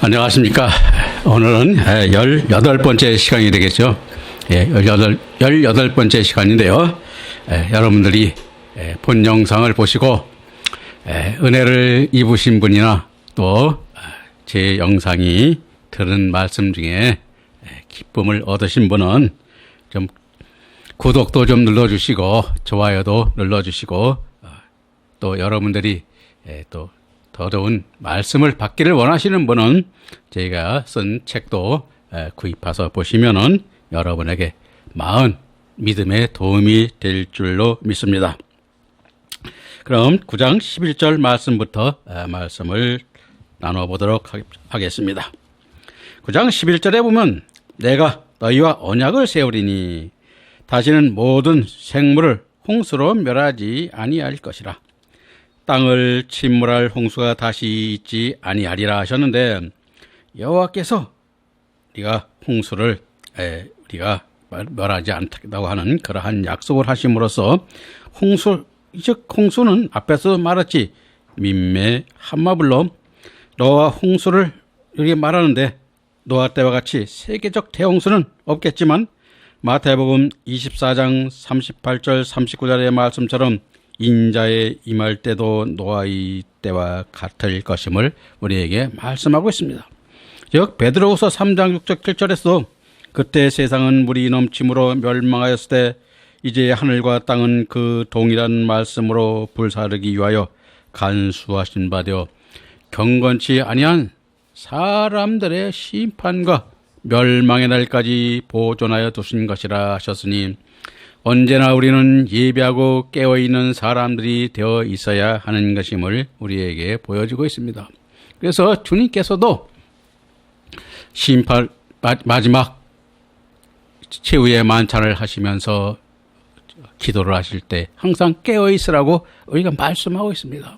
안녕하십니까. 오늘은 18번째 시간이 되겠죠. 18번째 시간인데요. 여러분들이 본 영상을 보시고 은혜를 입으신 분이나 또 제 영상이 들은 말씀 중에 기쁨을 얻으신 분은 좀 구독도 좀 눌러주시고 좋아요도 눌러주시고 또 여러분들이 또 더 좋은 말씀을 받기를 원하시는 분은 저희가 쓴 책도 구입해서 보시면은 여러분에게 마은 믿음에 도움이 될 줄로 믿습니다. 그럼 9장 11절 말씀부터 말씀을 나눠보도록 하겠습니다. 9장 11절에 보면 내가 너희와 언약을 세우리니 다시는 모든 생물을 홍수로 멸하지 아니할 것이라. 땅을 침몰할 홍수가 다시 있지 아니하리라 하셨는데 여호와께서 우리가 홍수를 우리가 멸하지 않다고 하는 그러한 약속을 하심으로써 홍수는 앞에서 말했지 민매 한마블로 노아 홍수를 이렇게 말하는데 노아 때와 같이 세계적 대홍수는 없겠지만 마태복음 24장 38절 39절의 말씀처럼 인자에 임할 때도 노아의 때와 같을 것임을 우리에게 말씀하고 있습니다. 즉 베드로후서 3장 6절 7절에서 그때 세상은 물이 넘침으로 멸망하였을 때 이제 하늘과 땅은 그 동일한 말씀으로 불사르기 위하여 간수하신 바 되어 경건치 아니한 사람들의 심판과 멸망의 날까지 보존하여 두신 것이라 하셨으니 언제나 우리는 예배하고 깨어있는 사람들이 되어 있어야 하는 것임을 우리에게 보여주고 있습니다. 그래서 주님께서도 심판 마지막 최후의 만찬을 하시면서 기도를 하실 때 항상 깨어있으라고 우리가 말씀하고 있습니다.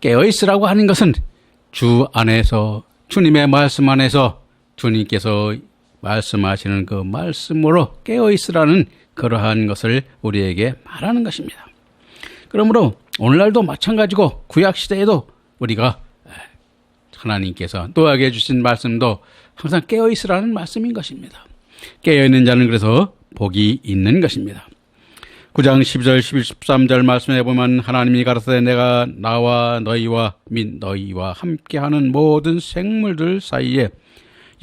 깨어있으라고 하는 것은 주 안에서 주님의 말씀 안에서 주님께서 말씀하시는 그 말씀으로 깨어있으라는 그러한 것을 우리에게 말하는 것입니다. 그러므로 오늘날도 마찬가지고 구약시대에도 우리가 하나님께서 노아에게 주신 말씀도 항상 깨어있으라는 말씀인 것입니다. 깨어있는 자는 그래서 복이 있는 것입니다. 9장 12절 11, 13절 말씀에 보면 하나님이 가라사대 내가 나와 너희와 및 너희와 함께하는 모든 생물들 사이에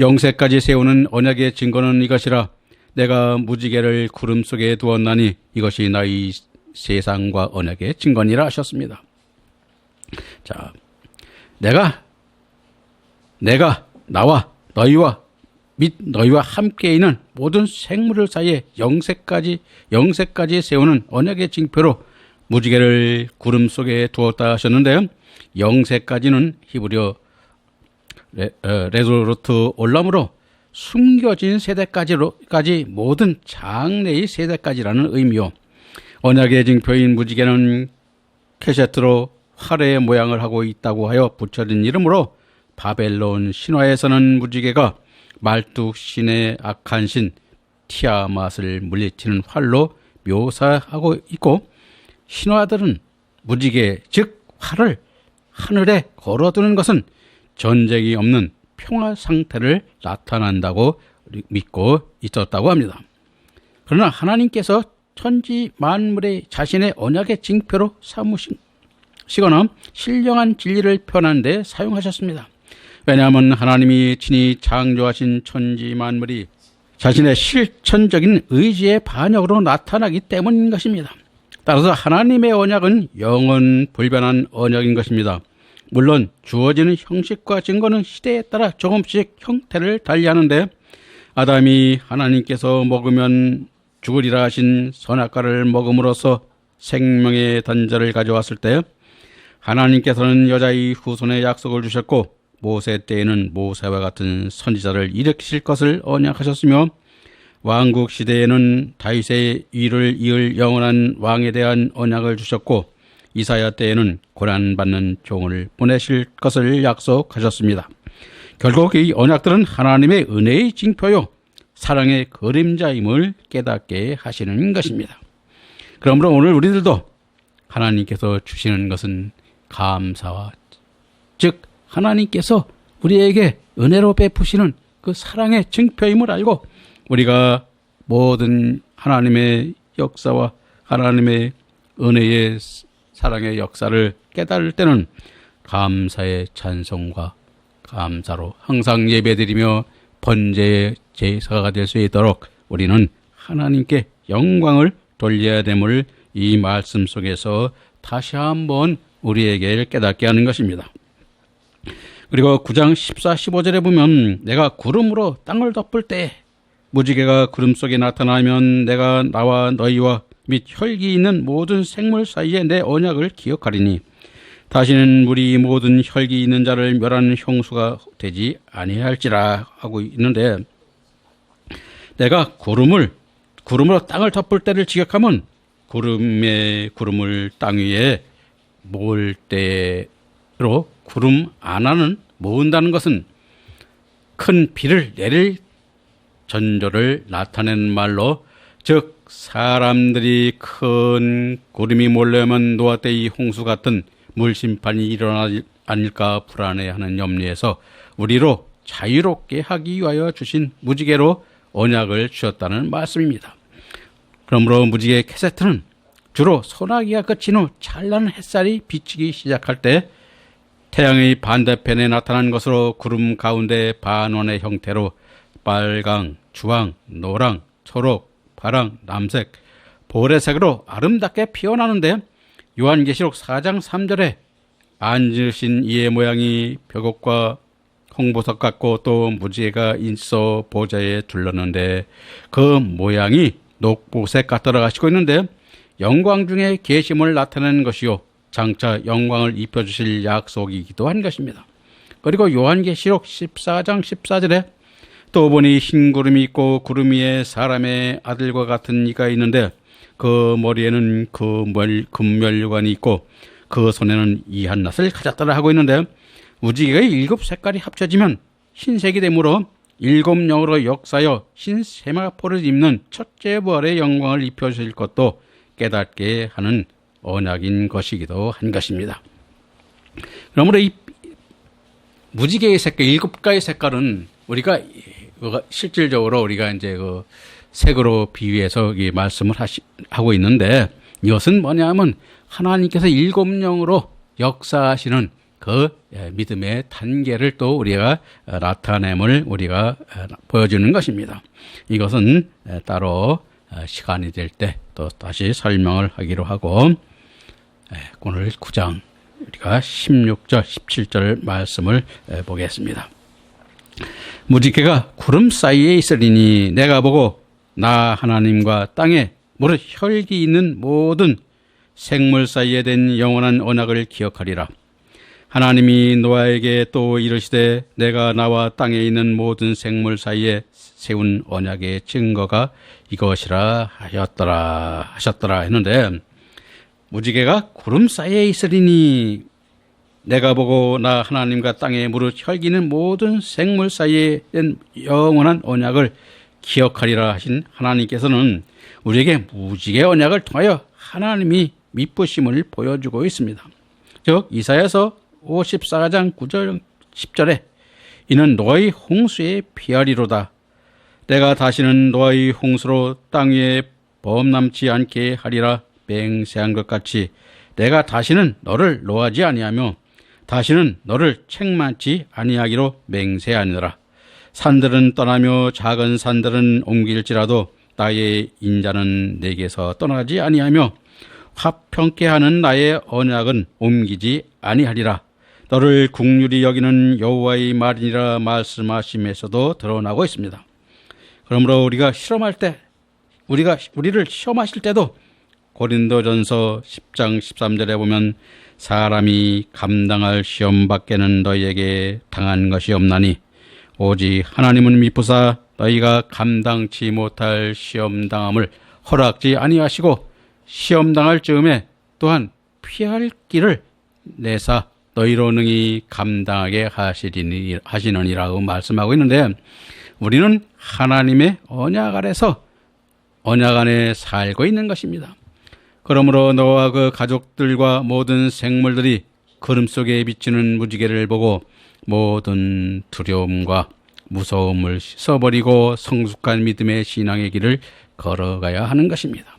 영세까지 세우는 언약의 증거는 이것이라. 내가 무지개를 구름 속에 두었나니 이것이 나의 세상과 언약의 증거니라 하셨습니다. 자, 내가 나와 너희와 및 너희와 함께 있는 모든 생물들 사이에 영세까지 세우는 언약의 징표로 무지개를 구름 속에 두었다 하셨는데 영세까지는 히브리어 레도르트 올람으로 숨겨진 세대까지 모든 장래의 세대까지라는 의미요. 언약의 징표인 무지개는 케세트로 활의 모양을 하고 있다고 하여 붙여진 이름으로 바벨론 신화에서는 무지개가 말뚝 신의 악한 신 티아맛을 물리치는 활로 묘사하고 있고 신화들은 무지개 즉 활을 하늘에 걸어두는 것은 전쟁이 없는 평화 상태를 나타난다고 믿고 있었다고 합니다. 그러나 하나님께서 천지 만물의 자신의 언약의 징표로 삼으시거나 신령한 진리를 표현하는 데 사용하셨습니다. 왜냐하면 하나님이 친히 창조하신 천지 만물이 자신의 실천적인 의지의 반역으로 나타나기 때문인 것입니다. 따라서 하나님의 언약은 영원 불변한 언약인 것입니다. 물론 주어지는 형식과 증거는 시대에 따라 조금씩 형태를 달리하는데 아담이 하나님께서 먹으면 죽으리라 하신 선악과를 먹음으로써 생명의 단절을 가져왔을 때 하나님께서는 여자의 후손에 약속을 주셨고 모세 때에는 모세와 같은 선지자를 일으키실 것을 언약하셨으며 왕국 시대에는 다윗의 위를 이을 영원한 왕에 대한 언약을 주셨고 이사야 때에는 고난받는 종을 보내실 것을 약속하셨습니다. 결국 이 언약들은 하나님의 은혜의 징표요 사랑의 그림자임을 깨닫게 하시는 것입니다. 그러므로 오늘 우리들도 하나님께서 주시는 것은 감사와 즉 하나님께서 우리에게 은혜로 베푸시는 그 사랑의 증표임을 알고 우리가 모든 하나님의 역사와 하나님의 은혜의 사랑의 역사를 깨달을 때는 감사의 찬송과 감사로 항상 예배드리며 번제의 제사가 될 수 있도록 우리는 하나님께 영광을 돌려야 됨을 이 말씀 속에서 다시 한번 우리에게 깨닫게 하는 것입니다. 그리고 9장 14, 15절에 보면 내가 구름으로 땅을 덮을 때 무지개가 구름 속에 나타나면 내가 나와 너희와 및 혈기 있는 모든 생물 사이에 내 언약을 기억하리니 다시는 물이 모든 혈기 있는 자를 멸하는 형수가 되지 아니할지라 하고 있는데, 내가 구름으로 땅을 덮을 때를 지각하면 구름을 땅 위에 모을 때로 구름 안하는 모은다는 것은 큰 비를 내릴 전조를 나타내는 말로, 즉 사람들이 큰 구름이 몰려오면 노아 때 이 홍수 같은 물심판이 일어나지 않을까 불안해하는 염려에서 우리로 자유롭게 하기 위하여 주신 무지개로 언약을 주셨다는 말씀입니다. 그러므로 무지개 캐세트는 주로 소나기가 그친 후 찬란한 햇살이 비치기 시작할 때 태양의 반대편에 나타난 것으로 구름 가운데 반원의 형태로 빨강, 주황, 노랑, 초록, 파랑, 남색, 보라색으로 아름답게 피어나는데, 요한계시록 4장 3절에 앉으신 이의 모양이 벽옥과 홍보석 같고 또 무지개가 있어 보좌에 둘렀는데 그 모양이 녹보색 같더라 하시고 있는데, 영광 중에 계심을 나타내는 것이요 장차 영광을 입혀주실 약속이기도 한 것입니다. 그리고 요한계시록 14장 14절에 또 보니 흰 구름이 있고 구름 위에 사람의 아들과 같은 이가 있는데 그 머리에는 금멸관이 있고 그 손에는 이한낫을 가졌더라 하고 있는데, 무지개의 7색깔이 합쳐지면 흰색이 되므로 7영으로 역사여 흰 세마포를 입는 첫째 부활의 영광을 입혀주실 것도 깨닫게 하는 언약인 것이기도 한 것입니다. 그러므로 이 무지개의 색깔, 7가지 색깔은 우리가 실질적으로 우리가 이제 그 색으로 비유해서 말씀을 하고 있는데, 이것은 뭐냐면 하나님께서 7영으로 역사하시는 그 믿음의 단계를 또 우리가 나타냄을 우리가 보여주는 것입니다. 이것은 따로 시간이 될 때 또 다시 설명을 하기로 하고, 오늘 9장 우리가 16절, 17절 말씀을 보겠습니다. 무지개가 구름 사이에 있으리니 내가 보고 나 하나님과 땅에 무릇 혈기 있는 모든 생물 사이에 된 영원한 언약을 기억하리라. 하나님이 노아에게 또 이르시되 내가 나와 땅에 있는 모든 생물 사이에 세운 언약의 증거가 이것이라 하셨더라 했는데, 무지개가 구름 사이에 있으리니 내가 보고 나 하나님과 땅에 무릇 혈기 있는 모든 생물 사이에 된 영원한 언약을 기억하리라 하신 하나님께서는 우리에게 무지개 언약을 통하여 하나님이 미쁘심을 보여주고 있습니다. 즉 이사야서 54장 9절 10절에 이는 노아의 홍수에 피하리로다. 내가 다시는 노아의 홍수로 땅 위에 범람치 않게 하리라. 맹세한 것 같이 내가 다시는 너를 노하지 아니하며 다시는 너를 책망치 아니하기로 맹세하니라. 산들은 떠나며 작은 산들은 옮길지라도 나의 인자는 내게서 떠나지 아니하며 화평케 하는 나의 언약은 옮기지 아니하리라. 너를 긍휼히 여기는 여호와의 말이니라 말씀하심에서도 드러나고 있습니다. 그러므로 우리가 실험할 때, 우리를 시험하실 때도 고린도전서 10장 13절에 보면 사람이 감당할 시험 밖에는 너희에게 당한 것이 없나니 오직 하나님은 미쁘사 너희가 감당치 못할 시험당함을 허락지 아니하시고 시험당할 즈음에 또한 피할 길을 내사 너희로 능히 감당하게 하시느니라고 말씀하고 있는데, 우리는 하나님의 언약 아래서 언약 안에 살고 있는 것입니다. 그러므로 너와 그 가족들과 모든 생물들이 구름 속에 비치는 무지개를 보고 모든 두려움과 무서움을 씻어버리고 성숙한 믿음의 신앙의 길을 걸어가야 하는 것입니다.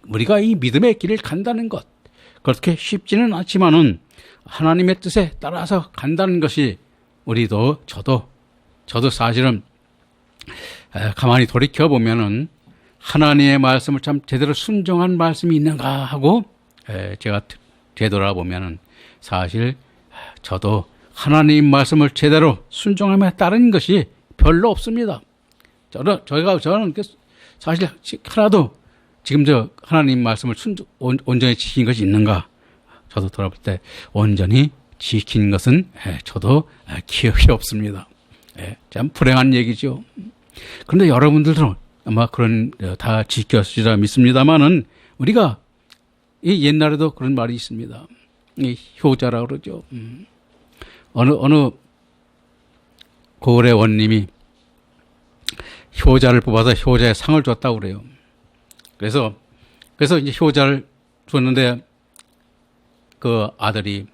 우리가 이 믿음의 길을 간다는 것, 그렇게 쉽지는 않지만은 하나님의 뜻에 따라서 간다는 것이 우리도 저도 사실은 가만히 돌이켜 보면은 하나님의 말씀을 참 제대로 순종한 말씀이 있는가 하고 제가 되돌아보면은 사실 저도 하나님 말씀을 제대로 순종하며 따르는 것이 별로 없습니다. 저는 사실 하나도 지금 하나님 말씀을 온전히 지킨 것이 있는가? 저도 돌아볼 때 온전히 지킨 것은 저도 기억이 없습니다. 참 불행한 얘기죠. 그런데 여러분들도 아마 그런 다 지켰으리라 믿습니다만은 우리가 이 옛날에도 그런 말이 있습니다. 이 효자라고 그러죠. 어느 고을의 원님이 효자를 뽑아서 효자의 상을 줬다고 그래요. 그래서 이제 효자를 줬는데 그 아들이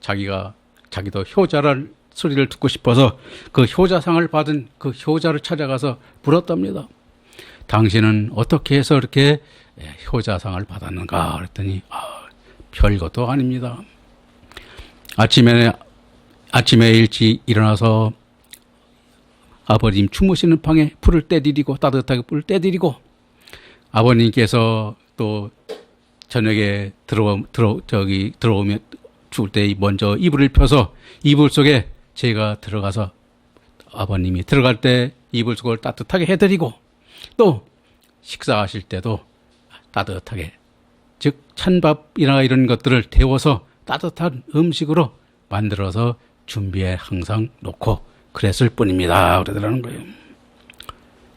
자기도 효자를 소리를 듣고 싶어서 그 효자상을 받은 그 효자를 찾아가서 물었답니다. 당신은 어떻게 해서 이렇게 효자상을 받았는가 그랬더니 별것도 아닙니다. 아침에 일찍 일어나서 아버님 주무시는 방에 불을 떼드리고 따뜻하게 불을 떼드리고 아버님께서 또 저녁에 들어오면 죽을 때 먼저 이불을 펴서 이불 속에 제가 들어가서 아버님이 들어갈 때 이불 속을 따뜻하게 해드리고 또 식사하실 때도 따뜻하게 즉 찬밥이나 이런 것들을 데워서 따뜻한 음식으로 만들어서 준비해 항상 놓고 그랬을 뿐입니다. 그러더라는 거예요.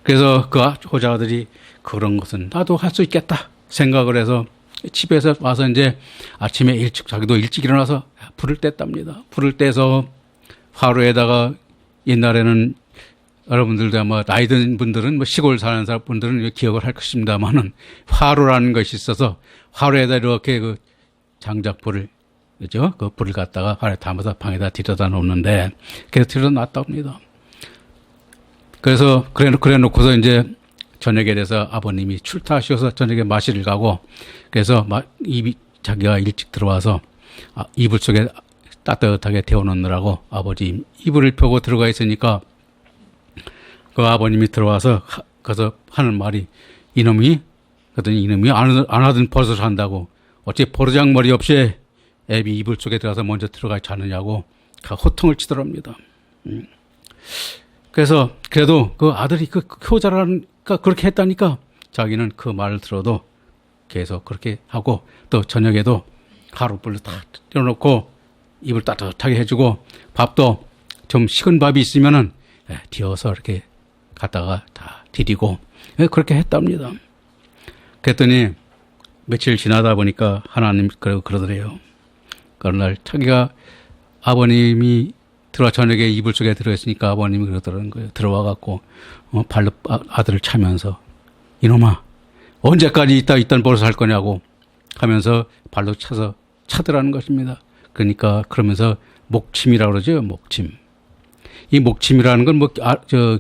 그래서 그 효자들이 그런 것은 나도 할 수 있겠다 생각을 해서 집에서 와서 이제 아침에 자기도 일찍 일어나서 불을 뗐답니다. 불을 떼서 화로에다가 옛날에는 여러분들도 아마 나이 든 분들은 시골 사는 분들은 기억을 할 것입니다만은 화로라는 것이 있어서 화로에다 이렇게 그 장작불을 그죠? 그 불을 갖다가 화로에 담아서 방에다 들여다 놓는데 그래서 들여다 놨답니다. 그래서 그래 놓고서 이제 저녁에 돼서 아버님이 출타하셔서 저녁에 마시를 가고 그래서 자기가 일찍 들어와서 이불 속에 따뜻하게 데워놓느라고 아버지 이불을 펴고 들어가 있으니까 그 아버님이 들어와서 거기서 하는 말이 이놈이 안 하던 버릇을 한다고 어째 버르장머리 없이 애비 이불 속에 들어가서 먼저 들어가 자느냐고 호통을 치더랍니다. 그래서 그래도 그 아들이 그 효자라니까 그렇게 했다니까 자기는 그 말을 들어도 계속 그렇게 하고 또 저녁에도 가루불을 다 떼어놓고 이불 따뜻하게 해주고 밥도 좀 식은 밥이 있으면은 뒤어서 이렇게 갖다가 다 드리고 그렇게 했답니다. 그랬더니 며칠 지나다 보니까 하나님 그러더래요. 그런 날 자기가 아버님이 저녁에 이불 속에 들어있으니까 아버님이 그러더라는 거예요. 들어와 갖고 발로 아들을 차면서 이놈아 언제까지 이딴 버릇을 할 거냐고 하면서 발로 차더라는 것입니다. 그러니까 그러면서 목침이라고 그러죠. 목침. 이 목침이라는 건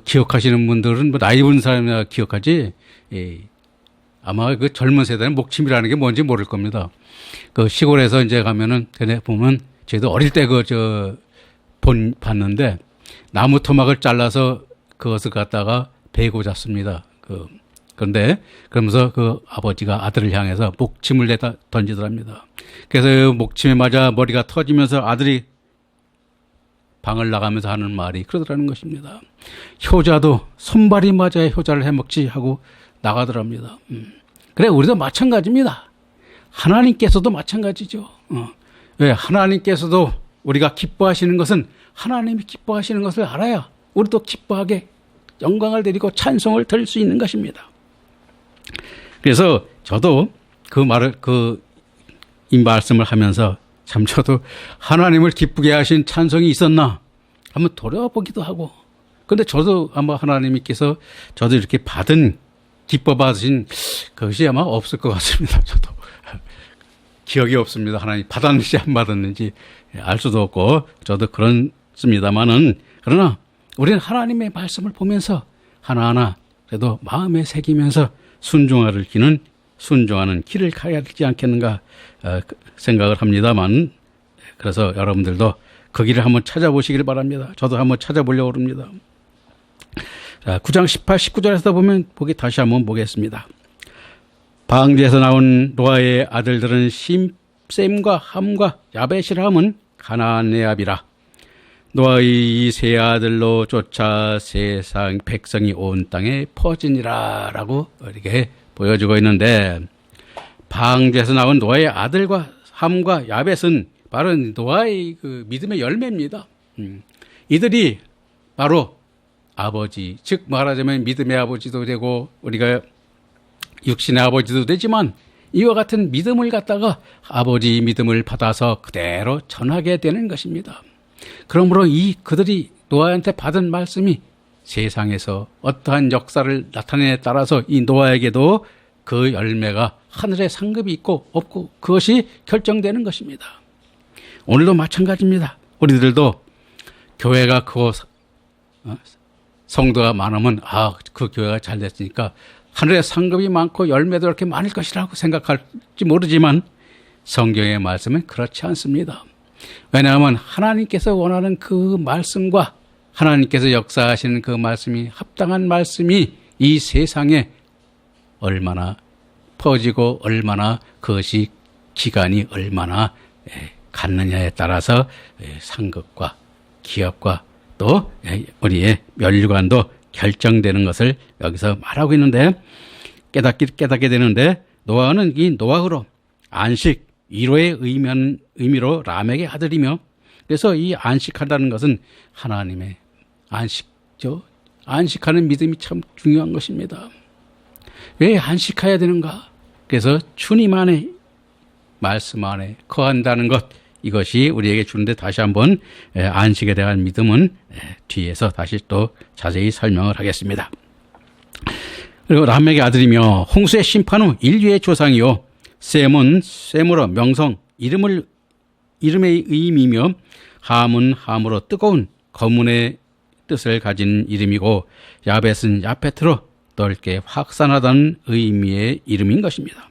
기억하시는 분들은 나이 든 사람이나 기억하지. 아마 그 젊은 세대는 목침이라는 게 뭔지 모를 겁니다. 그 시골에서 이제 가면은 보면 저희도 어릴 때 봤는데 나무 토막을 잘라서 그것을 갖다가 베고 잤습니다. 그런데 그러면서 그 아버지가 아들을 향해서 목침을 내다 던지더랍니다. 그래서 목침에 맞아 머리가 터지면서 아들이 방을 나가면서 하는 말이 그러더라는 것입니다. 효자도 손발이 맞아야 효자를 해먹지 하고 나가더랍니다. 그래 우리도 마찬가지입니다. 하나님께서도 마찬가지죠. 왜 하나님께서도 우리가 기뻐하시는 것은 하나님이 기뻐하시는 것을 알아야 우리도 기뻐하게 영광을 드리고 찬송을 드릴 수 있는 것입니다. 그래서 저도 이 말씀을 하면서 참 저도 하나님을 기쁘게 하신 찬송이 있었나 한번 돌아보기도 하고 근데 저도 아마 하나님께서 저도 이렇게 기뻐 받으신 것이 아마 없을 것 같습니다. 저도 기억이 없습니다. 하나님 받았는지 안 받았는지 알 수도 없고 저도 그런 그렇습니다만은 그러나 우리는 하나님의 말씀을 보면서 하나하나 그래도 마음에 새기면서 순종하는 길을 가야 되지 않겠는가 생각을 합니다만 그래서 여러분들도 그 길을 한번 찾아보시길 바랍니다. 저도 한번 찾아보려고 합니다. 자, 9장 18, 19절에서 보면 다시 한번 보겠습니다. 방주에서 나온 노아의 아들들은 셈과 함과 야벳이라 함은 가나안의 아비라. 노아의 이 세 아들로 쫓아 세상 백성이 온 땅에 퍼지니라 라고 이렇게 보여주고 있는데 방주에서 나온 노아의 아들과 함과 야벳은 바로 노아의 그 믿음의 열매입니다. 이들이 바로 아버지, 즉 말하자면 믿음의 아버지도 되고 우리가 육신의 아버지도 되지만 이와 같은 믿음을 갖다가 아버지 믿음을 받아서 그대로 전하게 되는 것입니다. 그러므로 그들이 노아한테 받은 말씀이 세상에서 어떠한 역사를 나타내에 따라서 이 노아에게도 그 열매가 하늘의 상급이 있고 없고 그것이 결정되는 것입니다. 오늘도 마찬가지입니다. 우리들도 교회가 크고 성도가 많으면 그 교회가 잘 됐으니까 하늘의 상급이 많고 열매도 이렇게 많을 것이라고 생각할지 모르지만 성경의 말씀은 그렇지 않습니다. 왜냐하면 하나님께서 원하는 그 말씀과 하나님께서 역사하시는 그 말씀이 합당한 말씀이 이 세상에 얼마나 퍼지고 얼마나 그것이 기간이 얼마나 갖느냐에 따라서 상급과 기업과 또 우리의 멸류관도 결정되는 것을 여기서 말하고 있는데 깨닫게 되는데 노아는 이 노아흐로 안식 1호의 의미로 라멕의 아들이며 그래서 이 안식한다는 것은 하나님의 안식죠. 안식하는 믿음이 참 중요한 것입니다. 왜 안식해야 되는가? 그래서 주님 안에 말씀 안에 거한다는 것 이것이 우리에게 주는데 다시 한번 안식에 대한 믿음은 뒤에서 다시 또 자세히 설명을 하겠습니다. 그리고 라멕의 아들이며 홍수의 심판 후 인류의 조상이요 셈은 셈으로 명성 이름의 의미며 함은 함으로 뜨거운 거문의 뜻을 가진 이름이고 야벳은 야페트로 넓게 확산하다는 의미의 이름인 것입니다.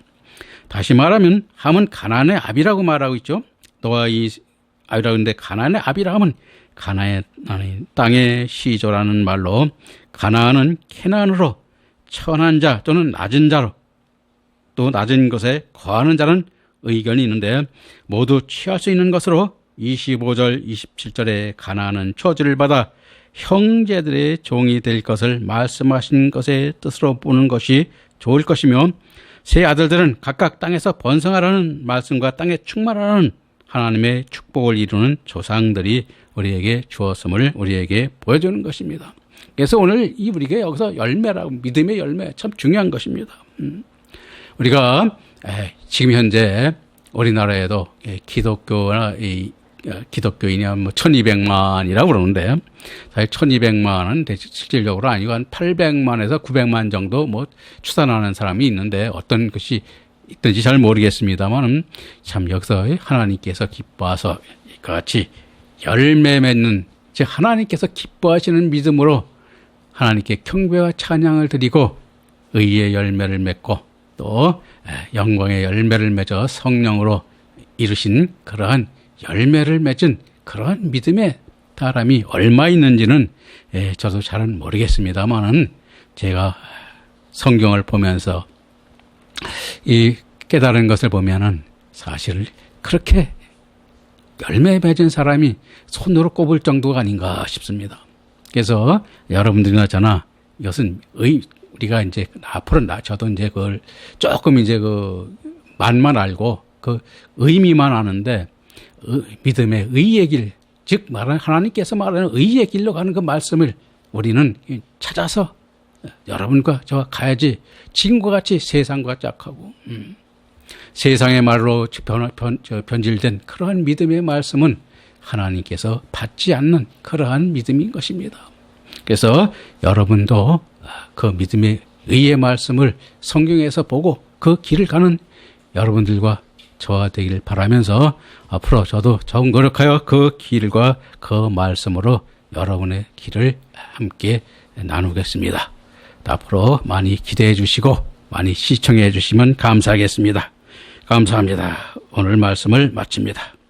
다시 말하면 함은 가나안의 아비라고 말하고 있죠. 노아의 아비라고 하는데 가나안의 아비라 하면 가나안 땅의 시조라는 말로 가나안은 캐나안으로 천한 자 또는 낮은 자로 또 낮은 것에 거하는 자는 의견이 있는데 모두 취할 수 있는 것으로 25절 27절에 가나안은 초지를 받아 형제들의 종이 될 것을 말씀하신 것의 뜻으로 보는 것이 좋을 것이며 세 아들들은 각각 땅에서 번성하라는 말씀과 땅에 충만하라는 하나님의 축복을 이루는 조상들이 우리에게 주었음을 우리에게 보여주는 것입니다. 그래서 오늘 우리가 여기서 열매라고 믿음의 열매 참 중요한 것입니다. 우리가 지금 현재 우리나라에도 기독교나 기독교인이 한 1200만이라고 그러는데 사실 1200만은 실질적으로 아니고 한 800만에서 900만 정도 추산하는 사람이 있는데 어떤 것이 있든지 잘 모르겠습니다만 참 여기서 하나님께서 기뻐하서 같이 열매 맺는 즉 하나님께서 기뻐하시는 믿음으로 하나님께 경배와 찬양을 드리고 의의 열매를 맺고 또 영광의 열매를 맺어 성령으로 이루신 그러한 열매를 맺은 그러한 믿음의 사람이 얼마 있는지는 저도 잘은 모르겠습니다만은 제가 성경을 보면서 이 깨달은 것을 보면은 사실 그렇게 열매 맺은 사람이 손으로 꼽을 정도가 아닌가 싶습니다. 그래서 여러분들이나 저나 이것은 우리가 이제 앞으로 저도 이제 그걸 조금 이제 그 만만 알고 그 의미만 아는데 믿음의 의의 길, 즉 말하는 하나님께서 말하는 의의 길로 가는 그 말씀을 우리는 찾아서 여러분과 저와 가야지 지금과 같이 세상과 짝하고 세상의 말로 변질된 그러한 믿음의 말씀은 하나님께서 받지 않는 그러한 믿음인 것입니다. 그래서 여러분도 그 믿음의 의의 말씀을 성경에서 보고 그 길을 가는 여러분들과 저와 되길 바라면서 앞으로 저도 정 노력하여 그 길과 그 말씀으로 여러분의 길을 함께 나누겠습니다. 앞으로 많이 기대해 주시고 많이 시청해 주시면 감사하겠습니다. 감사합니다. 오늘 말씀을 마칩니다.